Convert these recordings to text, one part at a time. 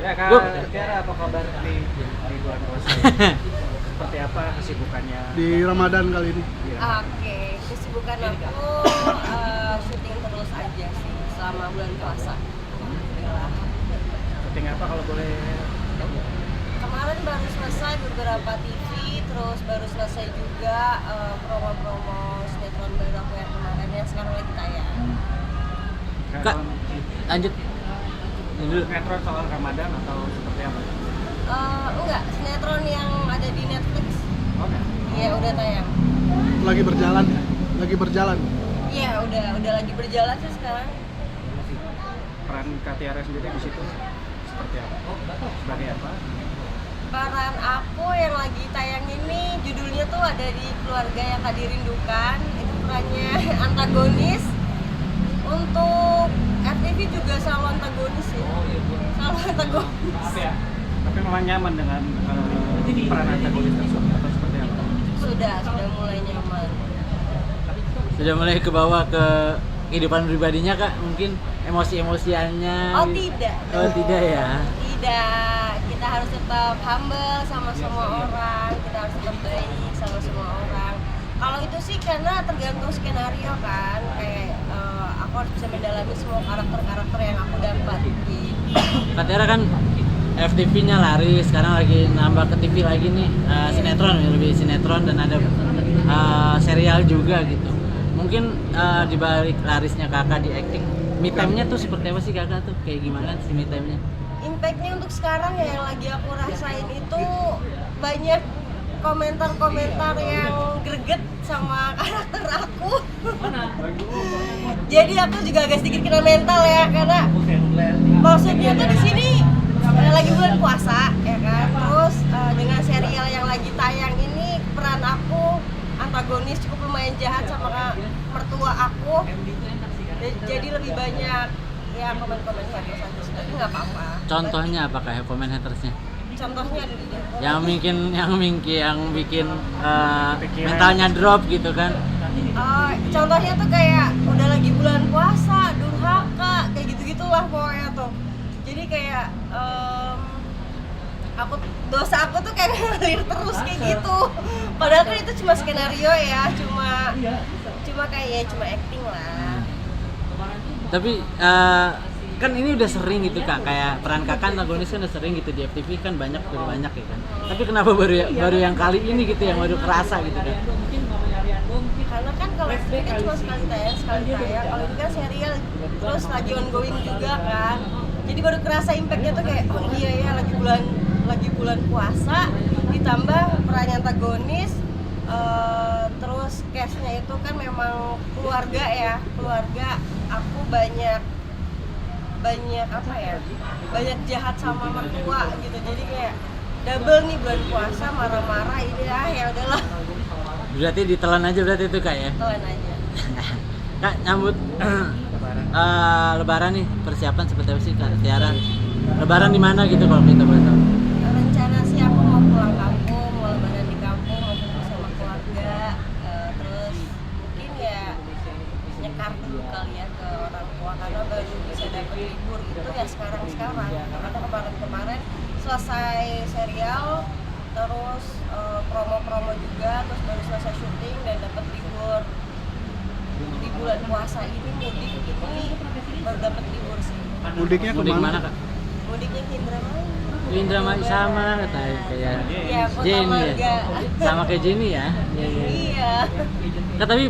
Ya Kak Gua- Tiara, apa kabar di bulan puasa? Seperti apa kesibukannya? Di Ramadan kali ini. Iya. Oke, kesibukan aku syuting terus aja sih selama bulan puasa. Alhamdulillah. Syuting apa kalau boleh tahu? Kemarin baru selesai beberapa TV, terus baru selesai juga promo-promo sinetron baru aku yang kemarin yang sekarang lagi tayang. Kak, lanjut. Ini dulu. Sinetron soal Ramadan atau seperti apa? Enggak, sinetron yang ada di Netflix. Oke. Iya, udah tayang. Lagi berjalan ya? Lagi berjalan. Iya, udah lagi berjalan sih sekarang. Peran Kak Tiara sendiri di situ seperti apa? Sebagai apa? Peran aku yang lagi tayang ini judulnya tuh ada di Keluarga Yang Tak Dirindukan. Itu perannya antagonis. Untuk RTV juga selalu antagonis sih. Selalu antagonis. Tapi memang nyaman dengan peran antagonis tersebut atau seperti apa? Sudah mulai nyaman. Sudah mulai ke bawah ke kehidupan pribadinya Kak, mungkin emosi-emosiannya. Oh gitu. tidak. Oh tidak ya. Tidak, kita harus tetap humble sama semua orang, kita harus tetap baik sama semua orang. Kalau itu sih karena tergantung skenario kan, kayak aku harus bisa mendalami semua karakter-karakter yang aku dapat. Kak Tiara kan FTV-nya laris, sekarang lagi nambah ke TV lagi nih, sinetron, lebih sinetron dan ada serial juga gitu. Mungkin di balik larisnya kakak di acting, me time-nya tuh seperti apa sih kakak tuh? Kayak gimana sih me time-nya? Impact-nya untuk sekarang ya yang lagi aku rasain itu banyak komentar-komentar yang greget sama karakter aku. Jadi aku juga agak sedikit kena mental ya, karena maksudnya tuh di sini lagi bulan puasa ya kan. Terus dengan serial yang lagi tayang ini peran aku antagonis cukup lumayan jahat sama mertua aku. Jadi lebih banyak ya komen-komen haters aja sih, tapi nggak apa-apa. Contohnya apakah ya komen hatersnya? Contohnya ada di yang bikin mentalnya drop gitu kan? contohnya tuh kayak udah lagi bulan puasa, durhaka, kayak gitu-gitulah pokoknya tuh. Jadi kayak dosa aku tuh kayak ngalir terus kayak gitu. Padahal kan itu cuma skenario ya, cuma kayak cuma acting lah. Tapi kan ini udah sering gitu Kak, kayak peran kakak antagonis kan udah sering gitu di FTV kan banyak ya kan. Tapi kenapa baru yang kali ini gitu yang baru kerasa gitu kan? Karena kan kalau FTV kan cuma sekali tayang. Kalau ini kan serial terus lagi ongoing juga kan. Jadi baru kerasa impactnya tuh kayak oh iya ya lagi bulan puasa, ditambah peran antagonis, terus case-nya itu kan memang keluarga aku banyak apa ya, banyak jahat sama mertua gitu. Jadi kayak double nih bulan puasa, marah-marah ini ya udahlah, Berarti ditelan aja berarti itu Kak ya? telan aja. Kak nyambut Lebaran nih, persiapan seperti apa sih Kak Tiara? Lebaran di mana gitu kalau kita boleh tahu? Rencana sih aku mau pulang kampung, mau lebaran di kampung, mau kumpul sama keluarga, terus mungkin ya nyekar dulu kali ya ke orang tua, karena baru bisa dapet libur itu ya sekarang karena kemarin selesai serial, terus promo-promo juga, terus baru selesai syuting dan dapat libur di bulan puasa ini. Mudik ini baru dapat libur sih. Mudiknya Mudik kemana? mana Kak? Mudiknya ke Indramayu. Indramayu sama kayak Iya, Kota Jenny Marga. ya? Sama kayak Jenny ya? Iya. Iya. Kak tapi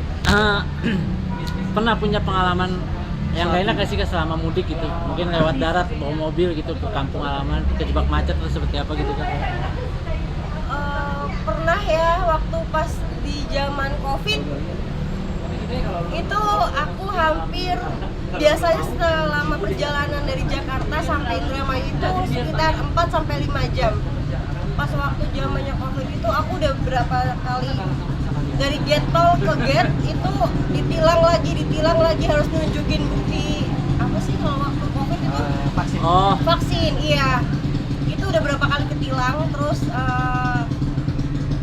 pernah punya pengalaman yang gak enak gak sih Kak selama mudik gitu? Mungkin lewat darat, bawa mobil gitu ke kampung halaman, kejebak macet atau seperti apa gitu Kak? Pernah ya waktu pas di zaman COVID itu aku hampir biasanya selama perjalanan dari Jakarta sampai Indramayu itu sekitar 4-5 jam. Pas waktu zamannya COVID itu aku udah berapa kali dari gate tol ke gate itu ditilang lagi harus nunjukin bukti apa sih kalau waktu COVID itu Vaksin. Oh, vaksin. Iya, itu udah berapa kali ketilang, terus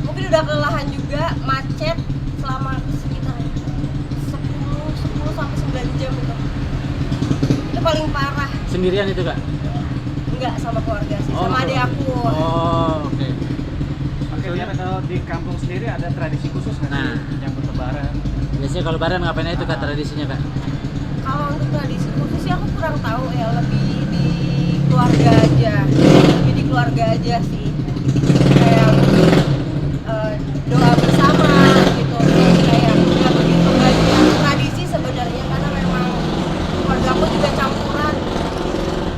mungkin udah kelelahan juga, macet selama sekitar 10 sampai 9 jam itu paling parah. sendirian itu Kak? Enggak, sama keluarga sih, Oh, sama adik aku. Oh, oke. Oke, Tiara, kalau di kampung sendiri ada tradisi khusus nggak Nah. sih yang lebaran? Biasanya kalau lebaran ngapain aja itu Kak tradisinya Kak? Kalau untuk tradisi khusus sih aku kurang tahu ya, lebih di keluarga aja. Jadi keluarga aja sih. Kayak doa bersama gitu. Terus kayak nggak begitu banyak tradisi sebenarnya karena memang keluarga aku juga campuran.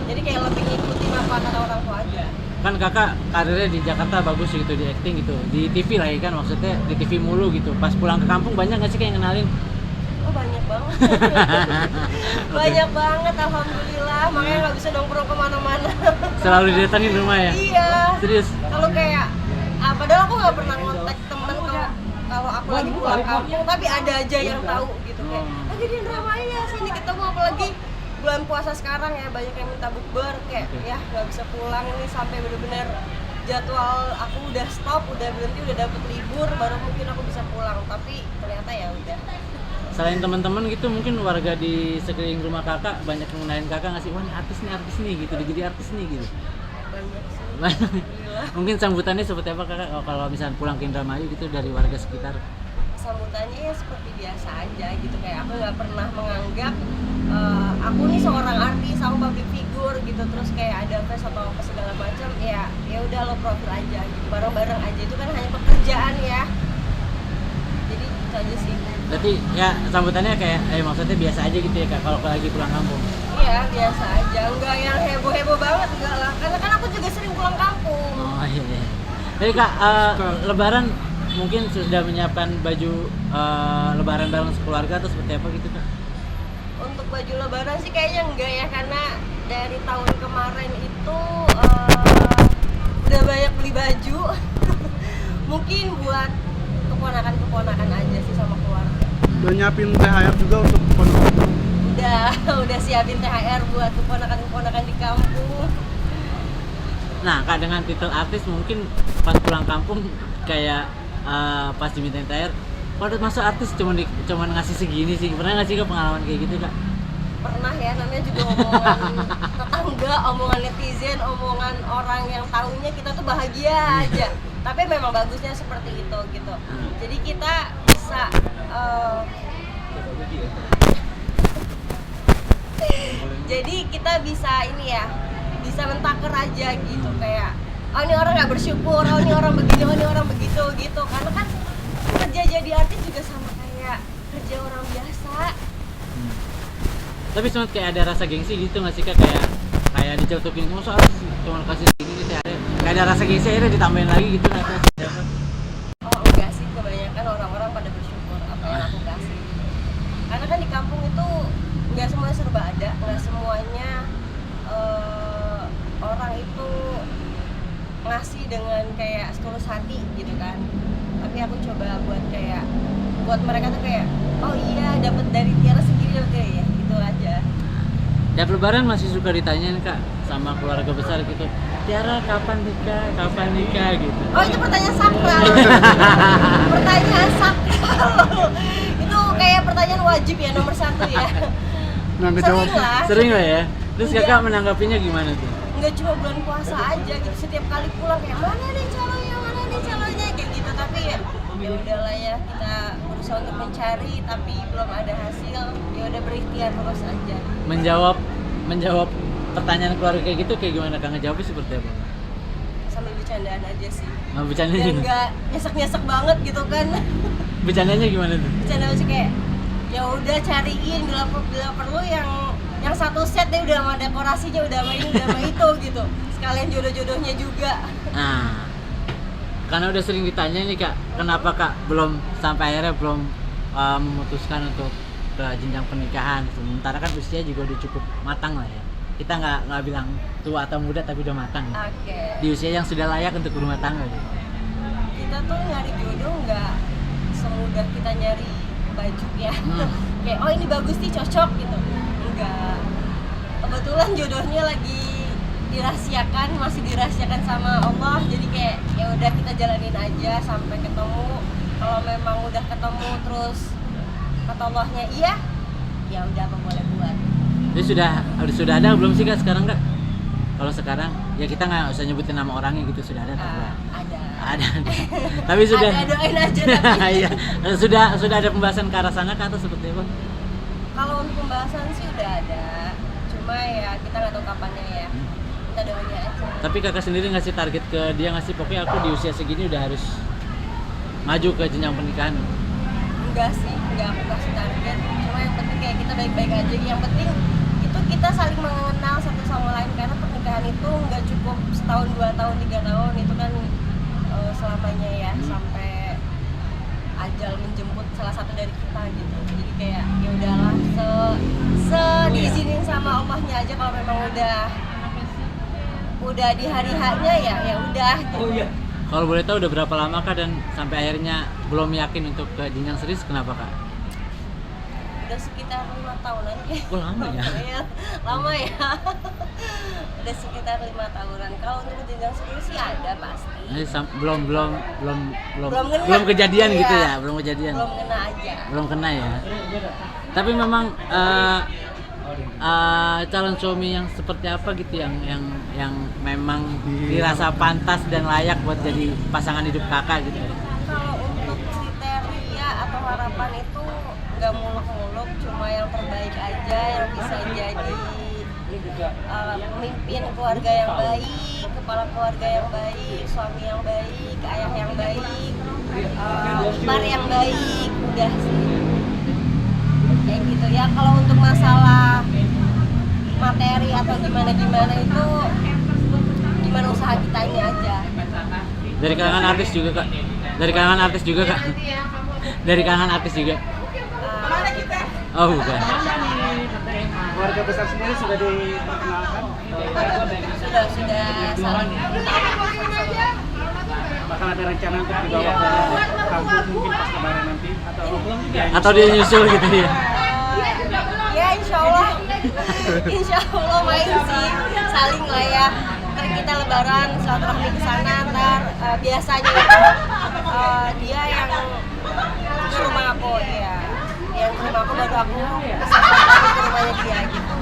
Jadi kayak lebih ngikutin apa kata orang tua aja. Kan kakak karirnya di Jakarta bagus gitu di acting gitu, di TV lagi kan, maksudnya di TV mulu gitu. Pas pulang ke kampung banyak nggak sih kayak yang kenalin? Oh banyak banget. Banyak banget, alhamdulillah. Makanya nggak bisa nongkrong kemana-mana. Selalu didatengin rumah ya? Iya. Serius? Kalau kayak padahal aku nggak pernah ngontak temen kalau aku lagi pulang kampung, tapi ada aja yang tahu gitu kayak lagi di Indramayu sini ketemu, apalagi bulan puasa sekarang ya banyak yang minta bukber kayak ya nggak bisa pulang ini sampai bener-bener jadwal aku udah stop, udah berhenti, udah dapet libur baru mungkin aku bisa pulang, tapi ternyata ya udah. Selain teman-teman gitu, mungkin warga di sekeliling rumah kakak banyak yang mengenalin kakak nggak sih? Wah ini artis nih gitu, udah jadi artis nih gitu. Banyak sih. Alhamdulillah. Mungkin sambutannya seperti apa kakak kalau misalnya pulang ke Indramayu gitu dari warga sekitar? Sambutannya ya seperti biasa aja gitu, kayak aku nggak pernah menganggap aku nih seorang artis, aku public figure gitu, terus kayak ada face atau apa segala macam, ya udah lo profil aja gitu, bareng-bareng aja, itu kan hanya pekerjaan ya, jadi itu aja sih. Berarti ya sambutannya kayak maksudnya biasa aja gitu ya kak kalau lagi pulang kampung? Iya biasa aja, enggak yang heboh-heboh banget enggak lah, karena kan aku juga sering pulang kampung. Oh iya. Jadi kak lebaran mungkin sudah menyiapkan baju lebaran bareng sekeluarga atau seperti apa gitu kak? Untuk baju lebaran sih kayaknya enggak ya, karena dari tahun kemarin itu udah banyak beli baju. Mungkin buat keponakan aja sih sama keluarga. Udah nyiapin THR juga untuk keponakan. Udah siapin THR buat keponakan di kampung. Nah kak dengan titel artis mungkin pas pulang kampung kayak pas dimintain THR, kalau masuk artis cuman ngasih segini sih, pernah nggak sih kak pengalaman kayak gitu kak? Pernah ya, namanya juga omongan tetangga, omongan netizen, omongan orang yang taunya kita tuh bahagia aja. Tapi memang bagusnya seperti itu gitu. Jadi kita bisa jadi kita bisa ini ya, bisa mentaker aja gitu, kayak oh ini orang nggak bersyukur, oh ini orang begini, oh ini orang begitu gitu. Karena kan kerja jadi artis juga sama kayak kerja orang biasa. Tapi sempat kayak ada rasa gengsi gitu nggak sih kak, kayak dicelutukin masa artis cuma kasih segini gitu ya, kayak ada rasa gengsi akhirnya ditambahin lagi gitu nggak kak? Oh enggak sih, kebanyakan orang-orang pada bersyukur apa yang aku kasih. Karena kan di kampung itu nggak semuanya serba ada, nggak semuanya orang itu ngasih dengan kayak setulus hati gitu kan. Tapi aku coba buat mereka tuh kayak oh iya dapat dari Tiara segini oke ya, gitu aja. Tiap lebaran masih suka ditanyain kak sama keluarga besar gitu, Tiara kapan nikah gitu. Oh itu pertanyaan sakral. Pertanyaan sakral. Itu kayak pertanyaan wajib ya, nomor 1 ya. Nah, ngejawab. Sering lah ya. Terus Iya. kakak menanggapinya gimana tuh? Nggak cuma bulan puasa aja gitu, setiap kali pulang kayak mana nih calonnya kayak gitu. Tapi ya udahlah ya, kita berusaha untuk mencari tapi belum ada hasil, ya udah berikhtiar terus aja. Menjawab pertanyaan keluarga kayak gitu kayak gimana kak, ngejawabnya seperti apa? Sambil bercandaan aja sih, Nah, bercandanya biar gimana? nggak nyesek banget gitu kan. Bercandanya gimana tuh? Bercanda aja kayak ya udah cariin bila perlu yang satu set deh, udah sama dekorasinya, udah sama ini, udah sama itu gitu, sekalian jodoh-jodohnya juga. Nah, karena udah sering ditanya nih kak, kenapa kak belum sampai akhirnya belum memutuskan untuk ke jenjang pernikahan, sementara kan usia juga udah cukup matang lah ya. Kita nggak bilang tua atau muda tapi udah matang. Oke. Di usia yang sudah layak untuk berumah tangga gitu. Kita tuh nyari jodoh nggak semudah kita nyari baju ya. Kayak oh ini bagus nih, cocok gitu. Enggak. Kebetulan jodohnya lagi masih dirahasiakan sama Allah, jadi kayak ya udah kita jalanin aja sampai ketemu. Kalau memang udah ketemu terus kata Allahnya iya, ya udah apa boleh buat. Jadi sudah ada belum sih kak sekarang kak? Kalau sekarang ya kita nggak usah nyebutin nama orangnya gitu, sudah ada tapi Ada. tapi sudah Ada, doain aja tapi. iya sudah ada pembahasan ke arah sana atau seperti apa? Kalau untuk pembahasan sih udah ada, cuma ya kita nggak tahu kapannya ya. Kita doain aja. Tapi kakak sendiri ngasih target ke dia nggak sih, pokoknya aku di usia segini udah harus maju ke jenjang pernikahan? Enggak sih, enggak aku kasih target. Cuma yang penting kayak kita baik-baik aja. Yang penting itu kita saling mengenal satu sama lain, karena pernikahan itu nggak cukup setahun, 2 tahun, 3 tahun, itu kan selamanya ya, sampai ajal menjemput salah satu dari kita gitu. Jadi kayak ya udahlah, diizinin sama Allahnya aja, kalau memang udah di hari haknya ya udah gitu. Kalau boleh tahu udah berapa lama kak dan sampai akhirnya belum yakin untuk ke jenjang serius, kenapa kak? Udah sekitar 5 tahunan ya. Oh, lama ya? Lama ya. Udah sekitar 5 tahunan. Kalau untuk jenjang serius sih ada pasti. Belum kejadian Iya. gitu ya, belum kejadian. Belum kena aja. Belum kena ya. Tapi memang calon suami yang seperti apa gitu yang memang dirasa pantas dan layak buat jadi pasangan hidup kakak gitu. Kalau untuk kriteria atau harapan itu nggak muluk-muluk, cuma yang terbaik aja, yang bisa jadi pemimpin keluarga yang baik, kepala keluarga yang baik, suami yang baik, ayah yang baik, ipar yang baik, udah sih kayak gitu ya. Kalau untuk masalah materi atau gimana itu gimana usaha kita ini aja. Dari kalangan artis juga kak. Dari kalangan artis juga kak. Dari kalangan artis juga. Oh bukan. Keluarga besar sendiri sudah diperkenalkan? Sudah saling Bakal ada rencana untuk dibawa ke kampung mungkin pas lebaran nanti Atau dia nyusul gitu ya. ya insya Allah main sih, saling lah ya. Ntar kita lebaran silaturahmi ke sana, ntar biasanya itu dia yang ke rumah aku ya, yang ke rumah aku baru aku ke rumahnya dia gitu.